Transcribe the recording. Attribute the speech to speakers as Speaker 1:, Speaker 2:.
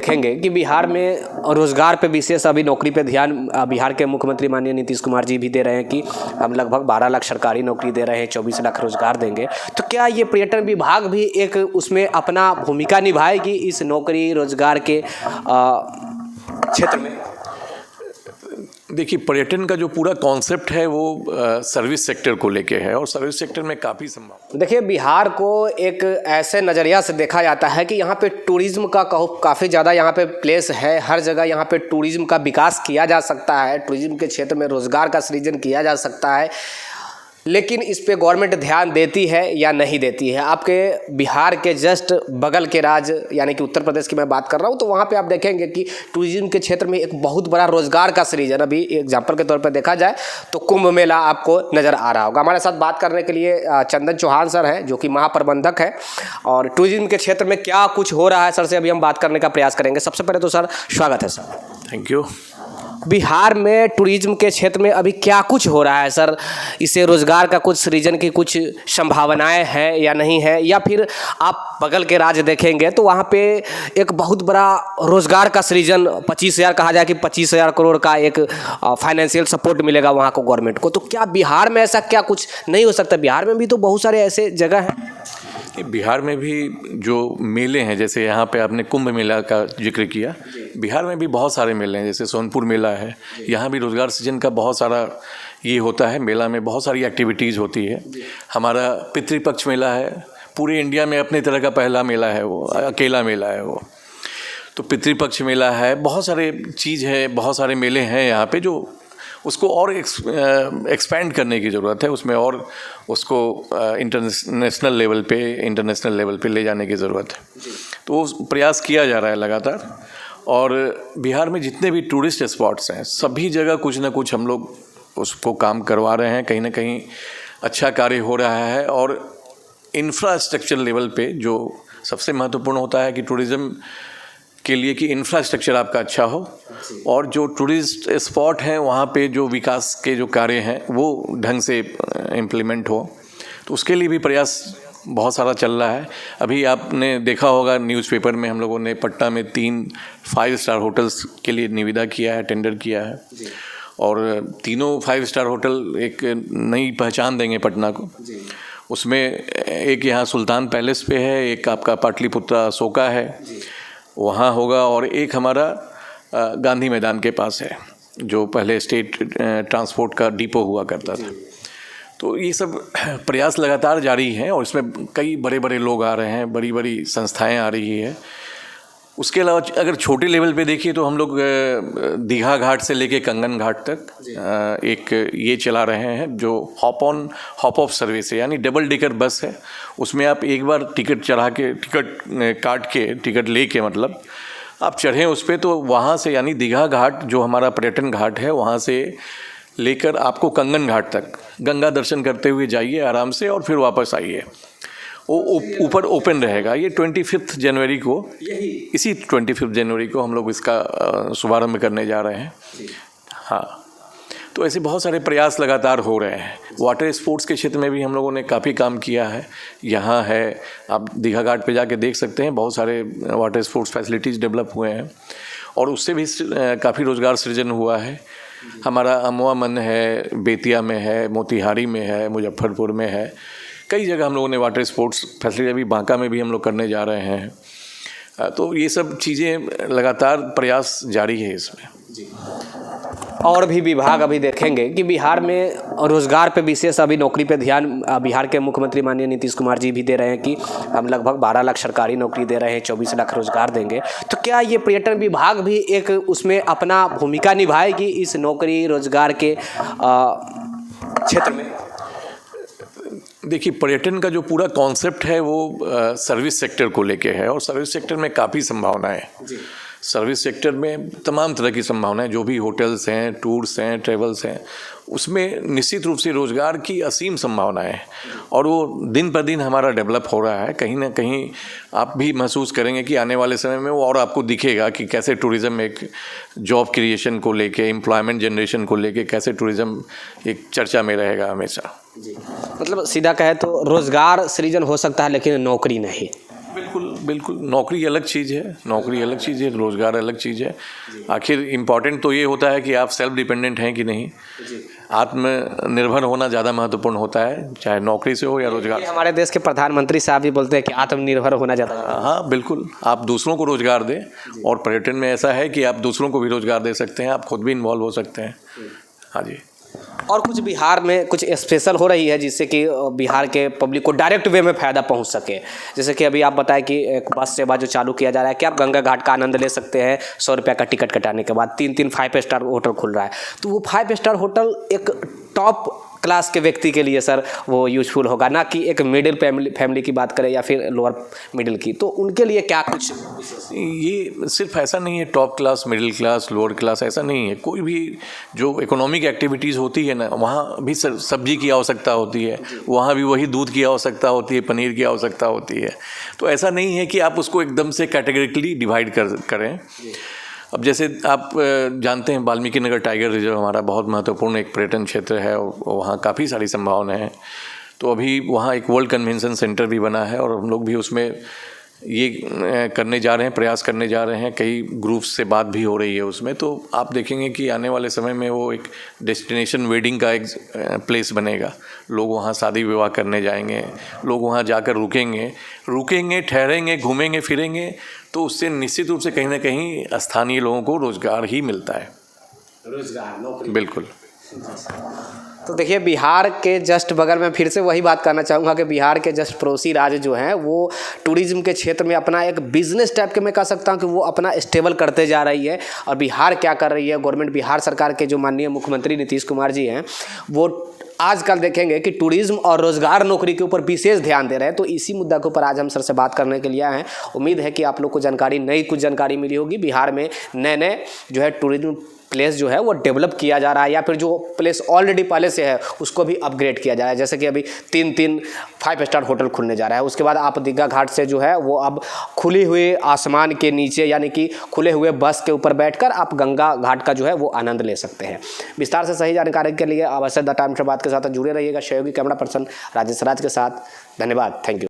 Speaker 1: देखेंगे कि बिहार में रोजगार पे विशेष अभी नौकरी पे ध्यान बिहार के मुख्यमंत्री माननीय नीतीश कुमार जी भी दे रहे हैं कि हम लगभग 12 लाख सरकारी नौकरी दे रहे हैं, 24 लाख रोजगार देंगे। तो क्या ये पर्यटन विभाग भी एक उसमें अपना भूमिका निभाएगी इस नौकरी रोजगार के क्षेत्र में?
Speaker 2: देखिए, पर्यटन का जो पूरा कॉन्सेप्ट है वो सर्विस सेक्टर को लेके है और सर्विस सेक्टर में काफ़ी संभावना।
Speaker 1: देखिए, बिहार को एक ऐसे नज़रिया से देखा जाता है कि यहाँ पे टूरिज़्म का काफ़ी ज़्यादा यहाँ पे प्लेस है। हर जगह यहाँ पे टूरिज़्म का विकास किया जा सकता है, टूरिज़्म के क्षेत्र में रोज़गार का सृजन किया जा सकता है, लेकिन इस पे गवर्नमेंट ध्यान देती है या नहीं देती है। आपके बिहार के जस्ट बगल के राज्य यानी कि उत्तर प्रदेश की मैं बात कर रहा हूँ, तो वहाँ पे आप देखेंगे कि टूरिज्म के क्षेत्र में एक बहुत बड़ा रोजगार का सृजन, अभी एग्जांपल के तौर पर देखा जाए तो कुंभ मेला आपको नज़र आ रहा होगा। हमारे साथ बात करने के लिए चंदन चौहान सर हैं, जो कि महाप्रबंधक है, और टूरिज्म के क्षेत्र में क्या कुछ हो रहा है सर से अभी हम बात करने का प्रयास करेंगे। सबसे पहले तो सर स्वागत है सर।
Speaker 2: Thank you.
Speaker 1: बिहार में टूरिज्म के क्षेत्र में अभी क्या कुछ हो रहा है सर? इससे रोजगार का कुछ सृजन की कुछ संभावनाएं हैं या नहीं है, या फिर आप बगल के राज्य देखेंगे तो वहाँ पे एक बहुत बड़ा रोजगार का सृजन 25,000 कहा जाए कि 25,000 करोड़ का एक फाइनेंशियल सपोर्ट मिलेगा वहाँ को गवर्नमेंट को। तो क्या बिहार में ऐसा क्या कुछ नहीं हो सकता? बिहार में भी तो बहुत सारे ऐसे जगह हैं।
Speaker 2: बिहार में भी जो मेले हैं, जैसे यहाँ पे आपने कुंभ मेला का जिक्र किया, बिहार में भी बहुत सारे मेले हैं, जैसे सोनपुर मेला है, यहाँ भी रोजगार सृजन का बहुत सारा ये होता है। मेला में बहुत सारी एक्टिविटीज़ होती है। हमारा पितृपक्ष मेला है, पूरे इंडिया में अपने तरह का पहला मेला है, वो अकेला मेला है वो। तो पितृपक्ष मेला है, बहुत सारे चीज़ है, बहुत सारे मेले हैं यहाँ पे, जो उसको और एक्सपैंड करने की ज़रूरत है, उसमें और उसको इंटरनेशनल लेवल पे ले जाने की ज़रूरत है। तो वो प्रयास किया जा रहा है लगातार। और बिहार में जितने भी टूरिस्ट स्पॉट्स हैं, सभी जगह कुछ ना कुछ हम लोग उसको काम करवा रहे हैं, कहीं ना कहीं अच्छा कार्य हो रहा है। और इंफ्रास्ट्रक्चर लेवल पे जो सबसे महत्वपूर्ण होता है कि टूरिज़्म के लिए कि इंफ्रास्ट्रक्चर आपका अच्छा हो, और जो टूरिस्ट स्पॉट हैं वहाँ पे जो विकास के जो कार्य हैं वो ढंग से इम्प्लीमेंट हो, तो उसके लिए भी प्रयास बहुत सारा चल रहा है। अभी आपने देखा होगा न्यूज़पेपर में, हम लोगों ने पटना में 3 5 स्टार होटल्स के लिए निविदा किया है, टेंडर किया है, और तीनों 5 स्टार होटल एक नई पहचान देंगे पटना को। उसमें एक यहाँ सुल्तान पैलेस पे है, एक आपका पाटलिपुत्रा अशोका है, वहाँ होगा, और एक हमारा गांधी मैदान के पास है, जो पहले स्टेट ट्रांसपोर्ट का डिपो हुआ करता था। तो ये सब प्रयास लगातार जारी हैं, और इसमें कई बड़े बड़े लोग आ रहे हैं, बड़ी बड़ी संस्थाएं आ रही है। उसके अलावा अगर छोटे लेवल पे देखिए तो हम लोग दीघा घाट से लेके कंगन घाट तक एक ये चला रहे हैं, जो hop on hop off service है, यानी डबल डेकर बस है। उसमें आप एक बार टिकट चढ़ा के, टिकट काट के, टिकट ले के मतलब आप चढ़ें उस पर, तो वहाँ से यानी दीघा घाट जो हमारा पर्यटन घाट है, वहाँ से लेकर आपको कंगन घाट तक गंगा दर्शन करते हुए जाइए आराम से, और फिर वापस आइए। वो ऊपर ओपन रहेगा। ये 25 जनवरी को, इसी 25 जनवरी को हम लोग इसका शुभारंभ करने जा रहे हैं। हाँ, तो ऐसे बहुत सारे प्रयास लगातार हो रहे हैं। वाटर स्पोर्ट्स के क्षेत्र में भी हम लोगों ने काफ़ी काम किया है। यहाँ है, आप दीघा घाट पे जाके देख सकते हैं, बहुत सारे वाटर स्पोर्ट्स फैसिलिटीज़ डेवलप हुए हैं, और उससे भी काफ़ी रोज़गार सृजन हुआ है। हमारा अमवा मन है, बेतिया में है, मोतिहारी में है, मुजफ्फरपुर में है, कई जगह हम लोगों ने वाटर स्पोर्ट्स फैसिलिटी, अभी बांका में भी हम लोग करने जा रहे हैं। तो ये सब चीज़ें लगातार प्रयास जारी है इसमें।
Speaker 1: और भी विभाग अभी देखेंगे कि बिहार में रोजगार पे विशेष अभी नौकरी पे ध्यान बिहार के मुख्यमंत्री माननीय नीतीश कुमार जी भी दे रहे हैं कि हम लगभग 12 लाख सरकारी नौकरी दे रहे हैं, 24 लाख रोजगार देंगे। तो क्या ये पर्यटन विभाग भी एक उसमें अपना भूमिका निभाएगी इस नौकरी रोजगार के क्षेत्र में?
Speaker 2: देखिए, पर्यटन का जो पूरा कॉन्सेप्ट है वो सर्विस सेक्टर को लेके है, और सर्विस सेक्टर में काफ़ी संभावनाएं हैं। सर्विस सेक्टर में तमाम तरह की संभावनाएं, जो भी होटल्स हैं, टूर्स हैं, ट्रेवल्स हैं, उसमें निश्चित रूप से रोज़गार की असीम संभावनाएं हैं, और वो दिन पर दिन हमारा डेवलप हो रहा है। कहीं ना कहीं आप भी महसूस करेंगे कि आने वाले समय में वो और आपको दिखेगा कि कैसे टूरिज़्म एक जॉब क्रिएशन को लेके, एम्प्लॉयमेंट जनरेशन को लेके कैसे टूरिज़्म एक चर्चा में रहेगा हमेशा।
Speaker 1: मतलब सीधा कहे तो रोज़गार सृजन हो सकता है, लेकिन नौकरी नहीं।
Speaker 2: बिल्कुल, बिल्कुल, नौकरी अलग चीज़ है, नौकरी अलग चीज़ है, रोज़गार अलग चीज़ है। आखिर इम्पॉर्टेंट तो ये होता है कि आप सेल्फ डिपेंडेंट हैं कि नहीं। आत्मनिर्भर होना ज़्यादा महत्वपूर्ण होता है, चाहे नौकरी से हो या रोज़गार।
Speaker 1: हमारे देश के प्रधानमंत्री साहब भी बोलते हैं कि आत्मनिर्भर होना ज़्यादा।
Speaker 2: हाँ बिल्कुल, आप दूसरों को रोज़गार दें, और पर्यटन में ऐसा है कि आप दूसरों को भी रोज़गार दे सकते हैं, आप खुद भी इन्वॉल्व हो सकते हैं। हाँ जी।
Speaker 1: और कुछ बिहार में कुछ स्पेशल हो रही है जिससे कि बिहार के पब्लिक को डायरेक्ट वे में फ़ायदा पहुंच सके। जैसे कि अभी आप बताएं कि एक बस सेवा जो चालू किया जा रहा है कि आप गंगा घाट का आनंद ले सकते हैं 100 रुपये का टिकट कटाने के बाद। 3 5 स्टार होटल खुल रहा है, तो वो 5 स्टार होटल एक टॉप क्लास के व्यक्ति के लिए सर वो यूजफुल होगा, ना कि एक मिडिल फैमिली की बात करें या फिर लोअर मिडिल की। तो उनके लिए क्या कुछ
Speaker 2: ये सिर्फ ऐसा नहीं है top class, middle class, lower class, ऐसा नहीं है। कोई भी जो इकोनॉमिक एक्टिविटीज़ होती है ना, वहाँ भी सब्जी की आवश्यकता होती है, वहाँ भी वही दूध की आवश्यकता होती है, पनीर की आवश्यकता होती है। तो ऐसा नहीं है कि आप उसको एकदम से कैटेगरिकली डिवाइड करें। अब जैसे आप जानते हैं वाल्मीकि नगर टाइगर रिजर्व हमारा बहुत महत्वपूर्ण एक पर्यटन क्षेत्र है, और वहाँ काफ़ी सारी संभावनाएं हैं। तो अभी वहाँ एक वर्ल्ड कन्वेंशन सेंटर भी बना है, और हम लोग भी उसमें ये करने जा रहे हैं, प्रयास करने जा रहे हैं। कई ग्रुप्स से बात भी हो रही है उसमें। तो आप देखेंगे कि आने वाले समय में वो एक डेस्टिनेशन वेडिंग का एक प्लेस बनेगा। लोग वहाँ शादी विवाह करने जाएंगे, लोग वहाँ जाकर रुकेंगे, ठहरेंगे, घूमेंगे फिरेंगे, तो उससे निश्चित रूप से कहीं ना कहीं स्थानीय लोगों को रोज़गार ही मिलता है।
Speaker 1: रोजगार, नौकरी।
Speaker 2: बिल्कुल।
Speaker 1: तो देखिए, बिहार के जस्ट बगल में फिर से वही बात करना चाहूँगा कि बिहार के जस्ट पड़ोसी राज्य जो हैं वो टूरिज़्म के क्षेत्र में अपना एक बिजनेस टाइप के मैं कह सकता हूँ कि वो अपना स्टेबल करते जा रही है। और बिहार क्या कर रही है, गवर्नमेंट बिहार सरकार के जो माननीय मुख्यमंत्री नीतीश कुमार जी हैं, वो आजकल देखेंगे कि टूरिज़्म और रोज़गार नौकरी के ऊपर विशेष ध्यान दे रहे हैं। तो इसी मुद्दा के ऊपर आज हम सर से बात करने के लिए आए हैं। उम्मीद है कि आप लोग को कुछ जानकारी मिली होगी। बिहार में नए जो है टूरिज़्म प्लेस जो है वो डेवलप किया जा रहा है, या फिर जो प्लेस ऑलरेडी पहले से है उसको भी अपग्रेड किया जा रहा है। जैसे कि अभी 5 स्टार होटल खुलने जा रहा है। उसके बाद आप दीघा घाट से जो है वो अब खुली हुई आसमान के नीचे, यानी कि खुले हुए बस के ऊपर बैठकर आप गंगा घाट का जो है वो आनंद ले सकते हैं। विस्तार से सही जानकारी के लिए अवश्य द टाइम्स बात के साथ जुड़े रहिएगा। सहयोगी कैमरा पर्सन राजेश राज के साथ। धन्यवाद, थैंक यू।